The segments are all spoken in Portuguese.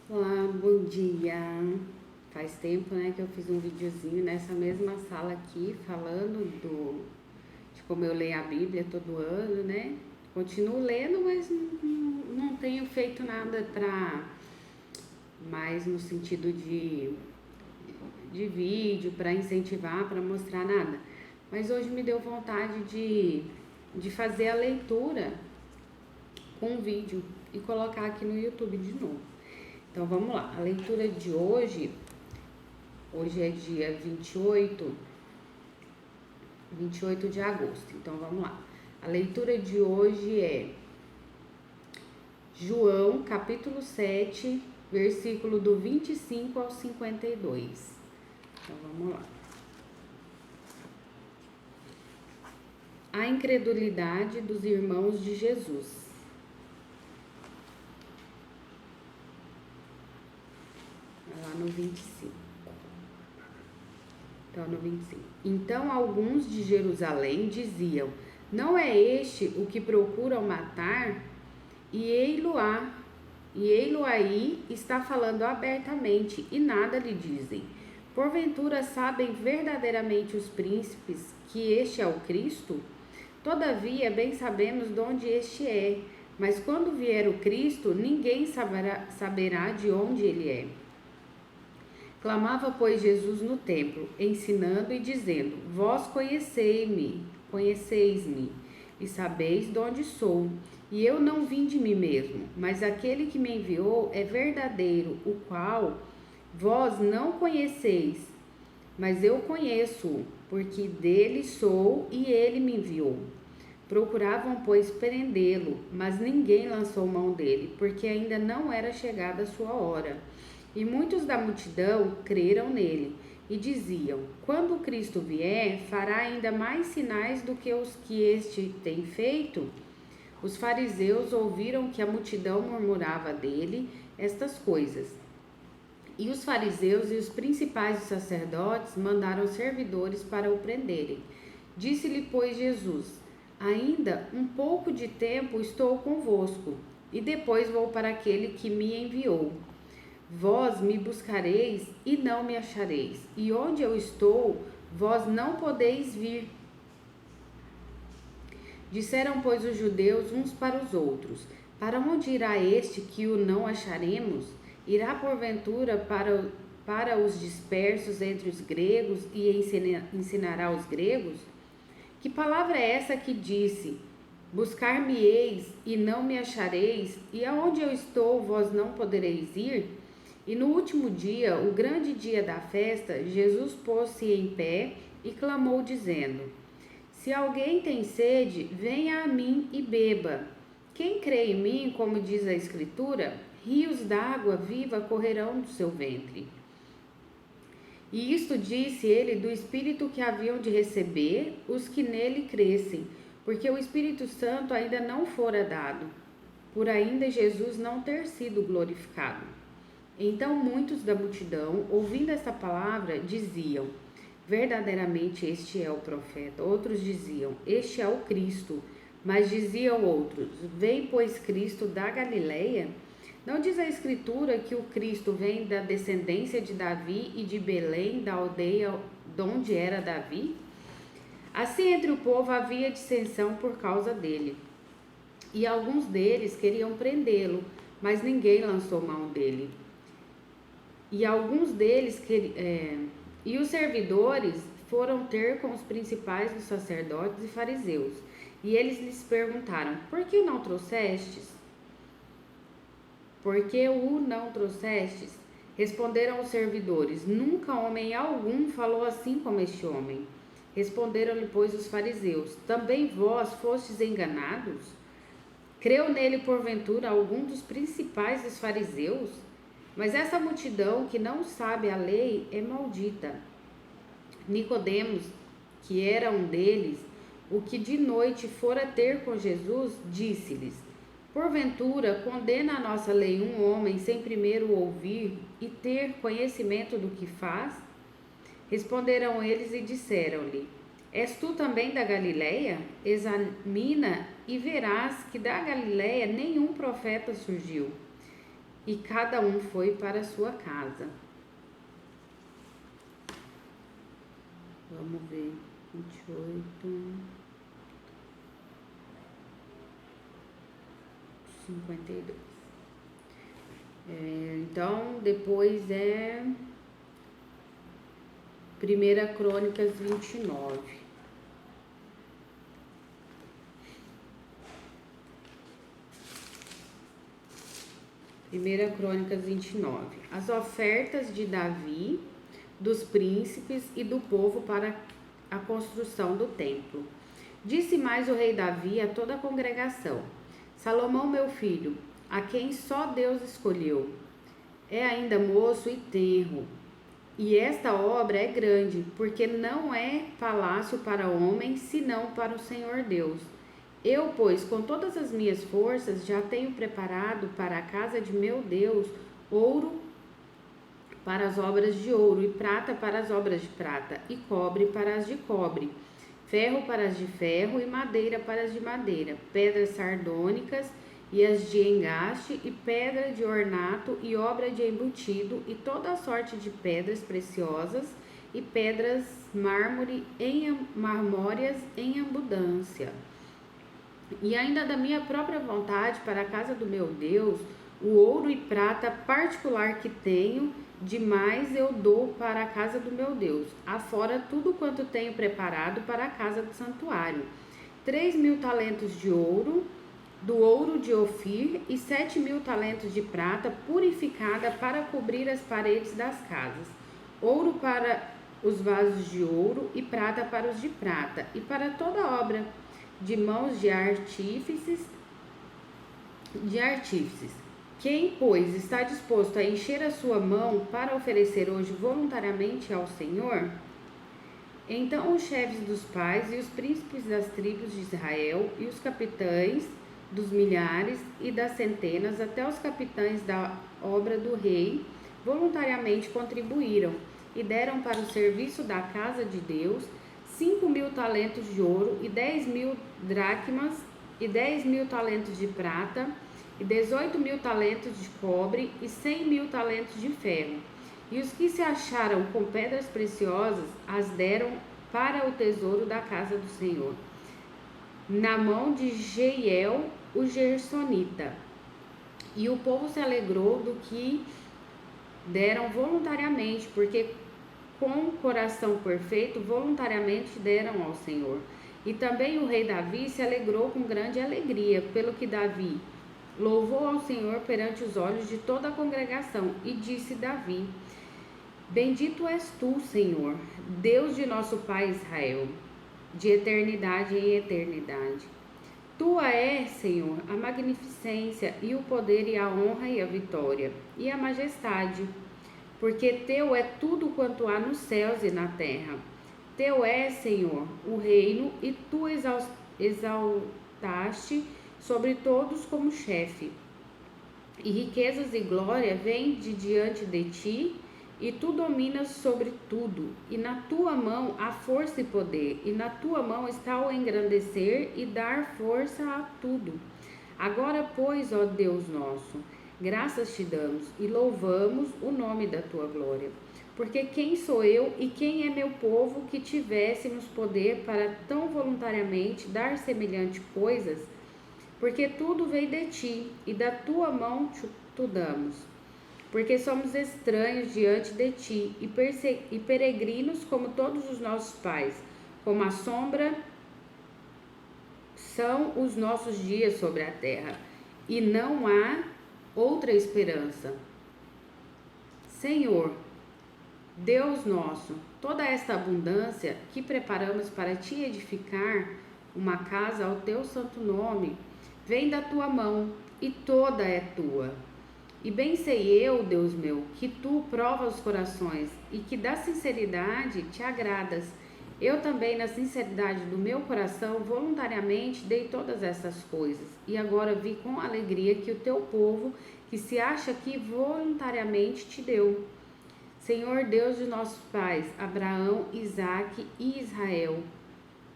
Olá, bom dia. Faz tempo, né, que eu fiz um videozinho nessa mesma sala aqui, falando de como eu leio a Bíblia todo ano, né? Continuo lendo, mas não tenho feito nada mais no sentido de vídeo, para incentivar, para mostrar nada. Mas hoje me deu vontade de fazer a leitura com vídeo e colocar aqui no YouTube de novo. Então vamos lá, a leitura de hoje é dia 28 de agosto. Então vamos lá. A leitura de hoje é João, capítulo 7, versículo do 25 ao 52. Então vamos lá. A incredulidade dos irmãos de Jesus. Lá no 25. Então, no 25. Então, alguns de Jerusalém diziam: Não é este o que procuram matar? E ei-lo aí está falando abertamente, e nada lhe dizem. Porventura sabem verdadeiramente os príncipes que este é o Cristo? Todavia, bem sabemos de onde este é, mas quando vier o Cristo, ninguém saberá de onde ele é. Clamava, pois, Jesus no templo, ensinando e dizendo: Vós conheceis-me, e sabeis de onde sou. E eu não vim de mim mesmo, mas aquele que me enviou é verdadeiro, o qual vós não conheceis, mas eu conheço-o, porque dele sou e ele me enviou. Procuravam, pois, prendê-lo, mas ninguém lançou mão dele, porque ainda não era chegada a sua hora. E muitos da multidão creram nele e diziam: Quando Cristo vier, fará ainda mais sinais do que os que este tem feito? Os fariseus ouviram que a multidão murmurava dele estas coisas. E os fariseus e os principais dos sacerdotes mandaram servidores para o prenderem. Disse-lhe, pois, Jesus: Ainda um pouco de tempo estou convosco, e depois vou para aquele que me enviou. Vós me buscareis e não me achareis, e onde eu estou, vós não podeis vir. Disseram, pois, os judeus uns para os outros: Para onde irá este que o não acharemos? Irá porventura para os dispersos entre os gregos e ensinará os gregos? Que palavra é essa que disse: Buscar-me-eis e não me achareis, e aonde eu estou, vós não podereis ir? E no último dia, o grande dia da festa, Jesus pôs-se em pé e clamou, dizendo: Se alguém tem sede, venha a mim e beba. Quem crê em mim, como diz a Escritura, rios d'água viva correrão do seu ventre. E isto disse ele do Espírito que haviam de receber os que nele crescem, porque o Espírito Santo ainda não fora dado, por ainda Jesus não ter sido glorificado. Então muitos da multidão, ouvindo esta palavra, diziam: Verdadeiramente este é o profeta. Outros diziam: Este é o Cristo. Mas diziam outros: Vem, pois, Cristo da Galileia? Não diz a Escritura que o Cristo vem da descendência de Davi e de Belém, da aldeia de onde era Davi? Assim, entre o povo havia dissensão por causa dele. E alguns deles queriam prendê-lo, mas ninguém lançou mão dele. E os servidores foram ter com os principais dos sacerdotes e fariseus. E eles lhes perguntaram: Por que não trouxestes? Por que o não trouxestes? Responderam os servidores: Nunca homem algum falou assim como este homem. Responderam-lhe, pois, os fariseus: Também vós fostes enganados? Creu nele, porventura, algum dos principais dos fariseus? Mas essa multidão que não sabe a lei é maldita. Nicodemos, que era um deles, o que de noite fora ter com Jesus, disse-lhes: Porventura, condena a nossa lei um homem sem primeiro ouvir e ter conhecimento do que faz? Responderam eles e disseram-lhe: És tu também da Galileia? Examina e verás que da Galileia nenhum profeta surgiu. e cada um foi para a sua casa. Vamos ver, 28, 52. Então, depois é 1 Crônicas 29. Primeira Crônicas 29. As ofertas de Davi, dos príncipes e do povo para a construção do templo. Disse mais o rei Davi a toda a congregação: Salomão, meu filho, a quem só Deus escolheu, é ainda moço e tenro, e esta obra é grande, porque não é palácio para homem, senão para o Senhor Deus. Eu, pois, com todas as minhas forças, já tenho preparado para a casa de meu Deus ouro para as obras de ouro, e prata para as obras de prata, e cobre para as de cobre, ferro para as de ferro, e madeira para as de madeira, pedras sardônicas e as de engaste, e pedra de ornato, e obra de embutido, e toda a sorte de pedras preciosas, e pedras marmóreas em abundância. E ainda da minha própria vontade para a casa do meu Deus, o ouro e prata particular que tenho, demais eu dou para a casa do meu Deus, afora tudo quanto tenho preparado para a casa do santuário. 3.000 talentos de ouro, do ouro de Ofir, e 7.000 talentos de prata purificada para cobrir as paredes das casas. Ouro para os vasos de ouro, e prata para os de prata, e para toda obra de mãos de artífices. Quem, pois, está disposto a encher a sua mão para oferecer hoje voluntariamente ao Senhor? Então os chefes dos pais e os príncipes das tribos de Israel e os capitães dos milhares e das centenas, até os capitães da obra do rei, voluntariamente contribuíram e deram para o serviço da casa de Deus 5.000 talentos de ouro, e 10.000 dracmas, e 10.000 talentos de prata, e 18.000 talentos de cobre, e 100.000 talentos de ferro. E os que se acharam com pedras preciosas as deram para o tesouro da casa do Senhor, na mão de Jeiel, o gersonita. E o povo se alegrou do que deram voluntariamente, porque com coração perfeito voluntariamente deram ao Senhor. E também o rei Davi se alegrou com grande alegria, pelo que Davi louvou ao Senhor perante os olhos de toda a congregação. E disse Davi: Bendito és tu, Senhor, Deus de nosso pai Israel, de eternidade em eternidade. Tua é, Senhor, a magnificência e o poder e a honra e a vitória e a majestade, porque teu é tudo quanto há nos céus e na terra. Teu é, Senhor, o reino, e tu exaltaste sobre todos como chefe. E riquezas e glória vêm de diante de ti, e tu dominas sobre tudo. E na tua mão há força e poder, e na tua mão está o engrandecer e dar força a tudo. Agora, pois, ó Deus nosso, graças te damos e louvamos o nome da tua glória. Porque quem sou eu e quem é meu povo que tivéssemos poder para tão voluntariamente dar semelhante coisas? Porque tudo veio de ti, e da tua mão tu damos. Porque somos estranhos diante de ti, e peregrinos como todos os nossos pais. Como a sombra são os nossos dias sobre a terra, e não há outra esperança. Senhor, Deus nosso, toda esta abundância que preparamos para te edificar uma casa ao teu santo nome, vem da tua mão, e toda é tua. E bem sei eu, Deus meu, que tu provas os corações, e que da sinceridade te agradas. Eu também, na sinceridade do meu coração, voluntariamente dei todas essas coisas. E agora vi com alegria que o teu povo, que se acha aqui, voluntariamente te deu. Senhor Deus de nossos pais, Abraão, Isaque e Israel,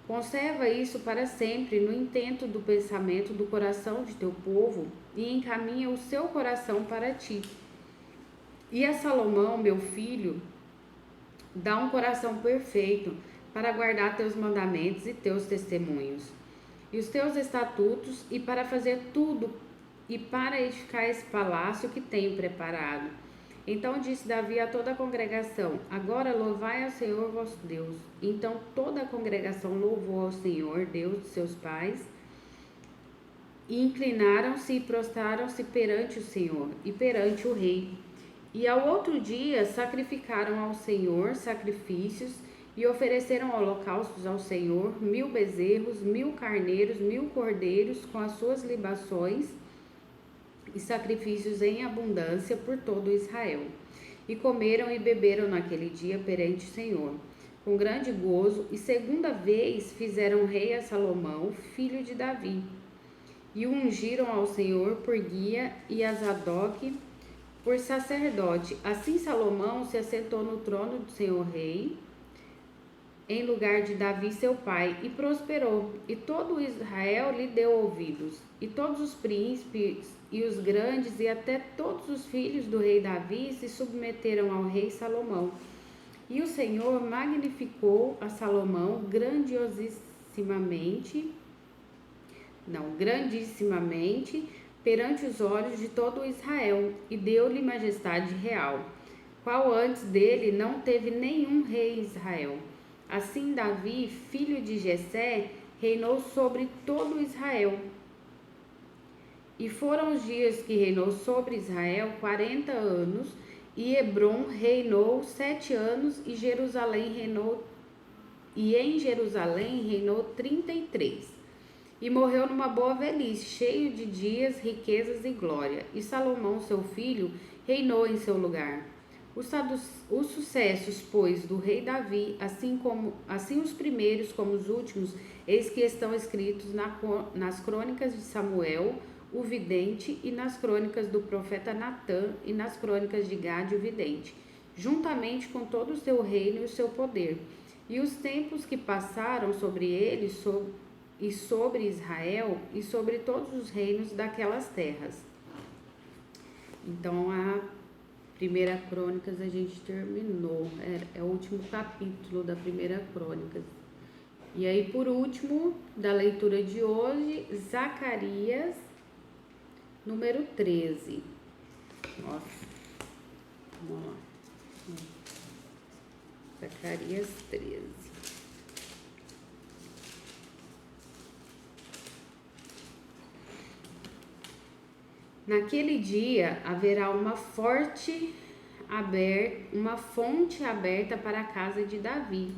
conserva isso para sempre no intento do pensamento do coração de teu povo, e encaminha o seu coração para ti. E a Salomão, meu filho, dá um coração perfeito para guardar teus mandamentos e teus testemunhos, e os teus estatutos, e para fazer tudo, e para edificar esse palácio que tenho preparado. Então disse Davi a toda a congregação: agora louvai ao Senhor vosso Deus. Então toda a congregação louvou ao Senhor, Deus de seus pais, e inclinaram-se e prostraram-se perante o Senhor e perante o rei. E ao outro dia sacrificaram ao Senhor sacrifícios e ofereceram holocaustos ao Senhor, 1000 bezerros, 1000 carneiros, 1000 cordeiros, com as suas libações e sacrifícios em abundância por todo Israel. E comeram e beberam naquele dia perante o Senhor, com grande gozo, e segunda vez fizeram rei a Salomão, filho de Davi. E o ungiram ao Senhor por guia e a Zadok por sacerdote. Assim Salomão se assentou no trono do Senhor rei, em lugar de Davi seu pai, e prosperou, e todo Israel lhe deu ouvidos, e todos os príncipes e os grandes, e até todos os filhos do rei Davi se submeteram ao rei Salomão. E o Senhor magnificou a Salomão grandissimamente perante os olhos de todo Israel, e deu-lhe majestade real, qual antes dele não teve nenhum rei em Israel. Assim Davi, filho de Jessé, reinou sobre todo Israel. E foram os dias que reinou sobre Israel 40 anos, e Hebron reinou 7 anos, e em Jerusalém reinou 33. E morreu numa boa velhice, cheio de dias, riquezas e glória. E Salomão, seu filho, reinou em seu lugar. Os sucessos, pois, do rei Davi, assim os primeiros como os últimos, eis que estão escritos nas crônicas de Samuel, o vidente, e nas crônicas do profeta Natã, e nas crônicas de Gade, o vidente, juntamente com todo o seu reino e o seu poder, e os tempos que passaram sobre ele, e sobre Israel, e sobre todos os reinos daquelas terras. Então, a Primeira Crônicas a gente terminou, é o último capítulo da Primeira Crônicas. E aí, por último, da leitura de hoje, Zacarias, número 13. Nossa, vamos lá. Zacarias 13. Naquele dia haverá uma fonte aberta para a casa de Davi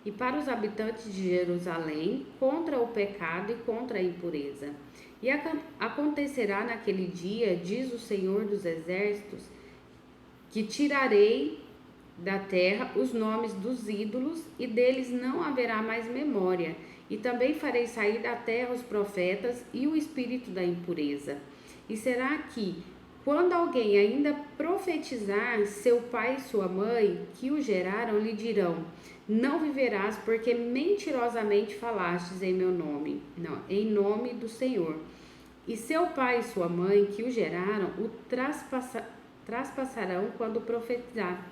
e para os habitantes de Jerusalém, contra o pecado e contra a impureza. E acontecerá naquele dia, diz o Senhor dos Exércitos, que tirarei da terra os nomes dos ídolos, e deles não haverá mais memória, e também farei sair da terra os profetas e o espírito da impureza. E será que, quando alguém ainda profetizar, seu pai e sua mãe, que o geraram, lhe dirão: não viverás, porque mentirosamente falastes em meu nome, em nome do Senhor. E seu pai e sua mãe, que o geraram, o traspassarão quando profetizar.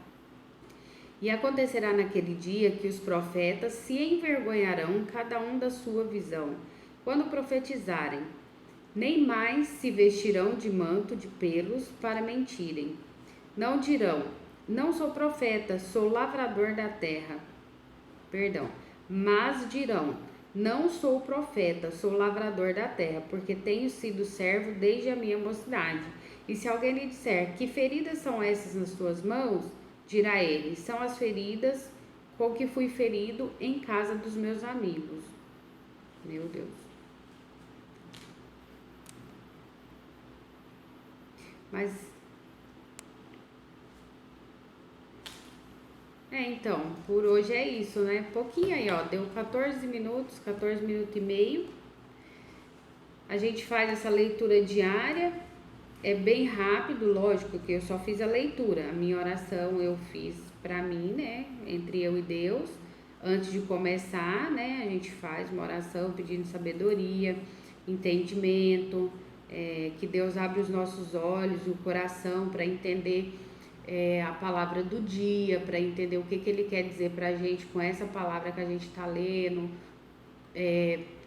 E acontecerá naquele dia que os profetas se envergonharão, cada um da sua visão, quando profetizarem. Nem mais se vestirão de manto de pelos para mentirem. Não dirão: não sou profeta, sou lavrador da terra. Mas dirão: não sou profeta, sou lavrador da terra, porque tenho sido servo desde a minha mocidade. E se alguém lhe disser: que feridas são essas nas tuas mãos? Dirá ele: são as feridas com que fui ferido em casa dos meus amigos. Meu Deus. Mas, então, por hoje é isso, né? Pouquinho aí, ó, deu 14 minutos e meio. A gente faz essa leitura diária, é bem rápido, lógico que eu só fiz a leitura. A minha oração eu fiz pra mim, né? Entre eu e Deus. Antes de começar, né? A gente faz uma oração pedindo sabedoria, entendimento, que Deus abre os nossos olhos e o coração para entender a palavra do dia, para entender o que Ele quer dizer para a gente com essa palavra que a gente está lendo,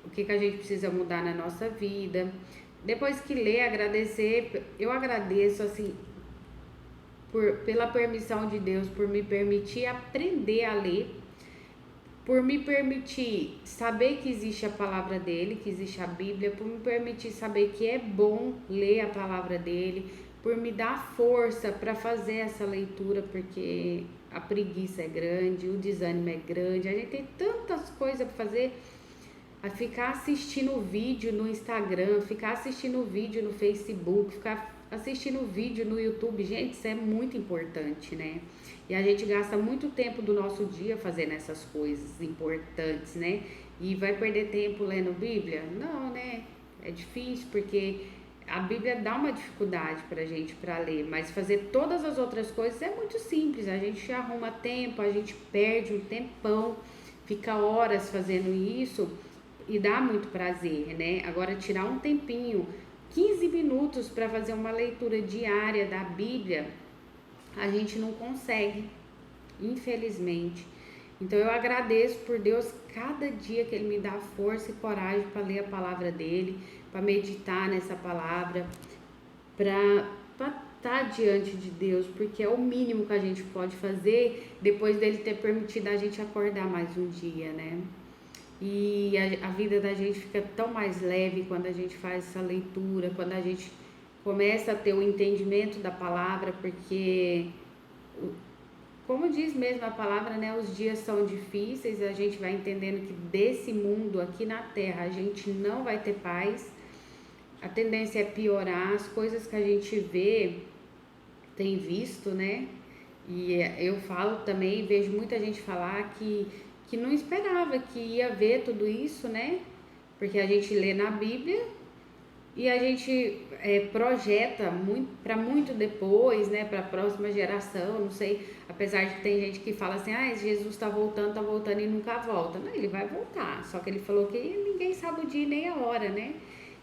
o que a gente precisa mudar na nossa vida. Depois que ler, agradecer, eu agradeço assim pela permissão de Deus, por me permitir aprender a ler, por me permitir saber que existe a palavra dele, que existe a Bíblia, por me permitir saber que é bom ler a palavra dele, por me dar força para fazer essa leitura, porque a preguiça é grande, o desânimo é grande, a gente tem tantas coisas para fazer, a ficar assistindo vídeo no Instagram, ficar assistindo vídeo no Facebook, ficar assistindo vídeo no YouTube, gente, isso é muito importante, né? E a gente gasta muito tempo do nosso dia fazendo essas coisas importantes, né? E vai perder tempo lendo Bíblia? Não, né? É difícil porque a Bíblia dá uma dificuldade pra gente para ler, mas fazer todas as outras coisas é muito simples. A gente arruma tempo, a gente perde um tempão, fica horas fazendo isso e dá muito prazer, né? Agora tirar um tempinho, 15 minutos para fazer uma leitura diária da Bíblia, a gente não consegue, infelizmente. Então eu agradeço por Deus cada dia que Ele me dá força e coragem para ler a palavra dele, para meditar nessa palavra, para estar diante de Deus, porque é o mínimo que a gente pode fazer depois dele ter permitido a gente acordar mais um dia, né? E a vida da gente fica tão mais leve quando a gente faz essa leitura, quando a gente começa a ter o entendimento da palavra, porque, como diz mesmo a palavra, né, os dias são difíceis, a gente vai entendendo que desse mundo aqui na Terra a gente não vai ter paz, a tendência é piorar, as coisas que a gente vê, tem visto, né? E eu falo também, vejo muita gente falar que não esperava que ia ver tudo isso, né? Porque a gente lê na Bíblia e a gente projeta muito para muito depois, né? Para a próxima geração, não sei. Apesar de que tem gente que fala assim, Jesus está voltando e nunca volta. Não, ele vai voltar. Só que ele falou que ninguém sabe o dia nem a hora, né?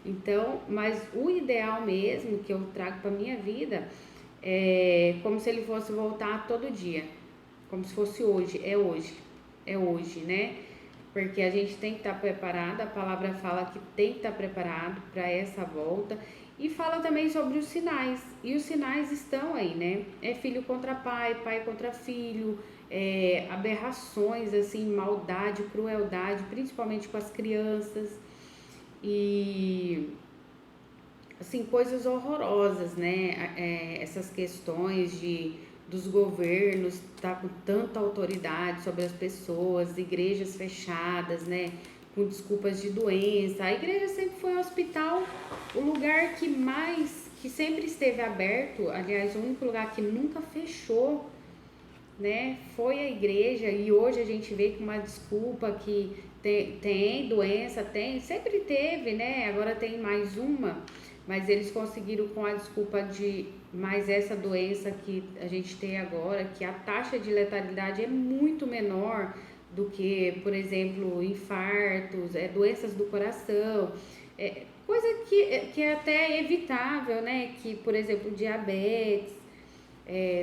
Então, mas o ideal mesmo que eu trago para minha vida é como se ele fosse voltar todo dia, como se fosse hoje, é hoje, né? Porque a gente tem que estar preparado, a palavra fala que tem que estar preparado para essa volta e fala também sobre os sinais, e os sinais estão aí, né? É filho contra pai, pai contra filho, aberrações, assim, maldade, crueldade, principalmente com as crianças e, assim, coisas horrorosas, né? Essas questões dos governos tá com tanta autoridade sobre as pessoas, igrejas fechadas, né, com desculpas de doença. A igreja sempre foi um hospital, o lugar que sempre esteve aberto, aliás, o único lugar que nunca fechou, né, foi a igreja. E hoje a gente vê com uma desculpa que tem doença, sempre teve, né, agora tem mais uma, mas eles conseguiram com a desculpa de mais essa doença que a gente tem agora, que a taxa de letalidade é muito menor do que, por exemplo, infartos, doenças do coração, coisa que é até evitável, né? Que, por exemplo, diabetes,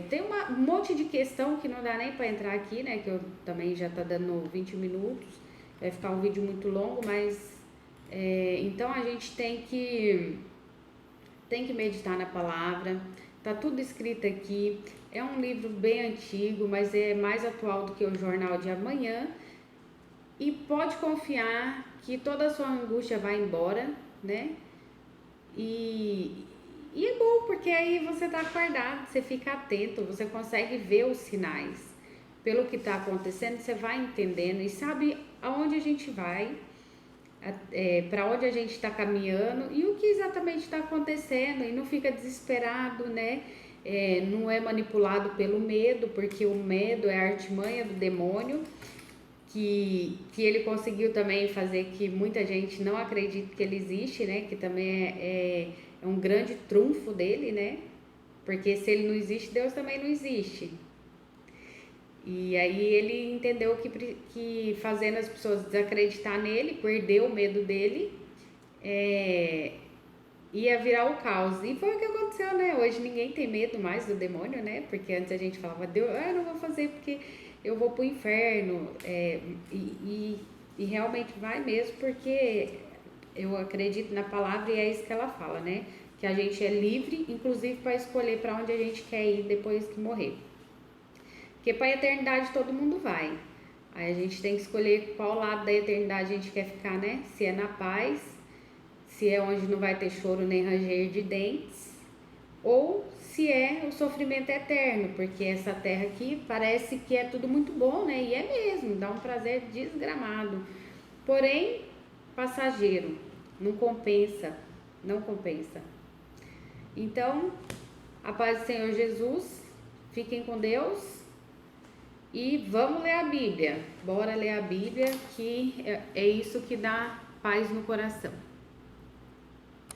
tem um monte de questão que não dá nem para entrar aqui, né? Que eu também já tá dando 20 minutos, vai ficar um vídeo muito longo, mas então a gente tem que meditar na palavra, tá tudo escrito aqui. É um livro bem antigo, mas é mais atual do que o Jornal de Amanhã. E pode confiar que toda a sua angústia vai embora, né? E é bom, porque aí você tá acordado, você fica atento, você consegue ver os sinais. Pelo que tá acontecendo, você vai entendendo e sabe aonde a gente vai, para onde a gente está caminhando e o que exatamente está acontecendo, e não fica desesperado, né? Não é manipulado pelo medo, porque o medo é a artimanha do demônio, que ele conseguiu também fazer que muita gente não acredite que ele existe, né? Que também é um grande trunfo dele, né? Porque se ele não existe, Deus também não existe. E aí ele entendeu que fazendo as pessoas desacreditar nele, perder o medo dele, e ia virar o caos. E foi o que aconteceu, né? Hoje ninguém tem medo mais do demônio, né? Porque antes a gente falava, Deus, eu não vou fazer porque eu vou pro inferno. E realmente vai mesmo, porque eu acredito na palavra e é isso que ela fala, né? Que a gente é livre, inclusive para escolher para onde a gente quer ir depois que morrer. Porque para a eternidade todo mundo vai. Aí a gente tem que escolher qual lado da eternidade a gente quer ficar, né? Se é na paz, se é onde não vai ter choro nem ranger de dentes, ou se é o sofrimento eterno, porque essa terra aqui parece que é tudo muito bom, né? E é mesmo, dá um prazer desgramado. Porém, passageiro, não compensa, não compensa. Então, a paz do Senhor Jesus, fiquem com Deus e vamos ler a Bíblia. Bora ler a Bíblia, que é isso que dá paz no coração.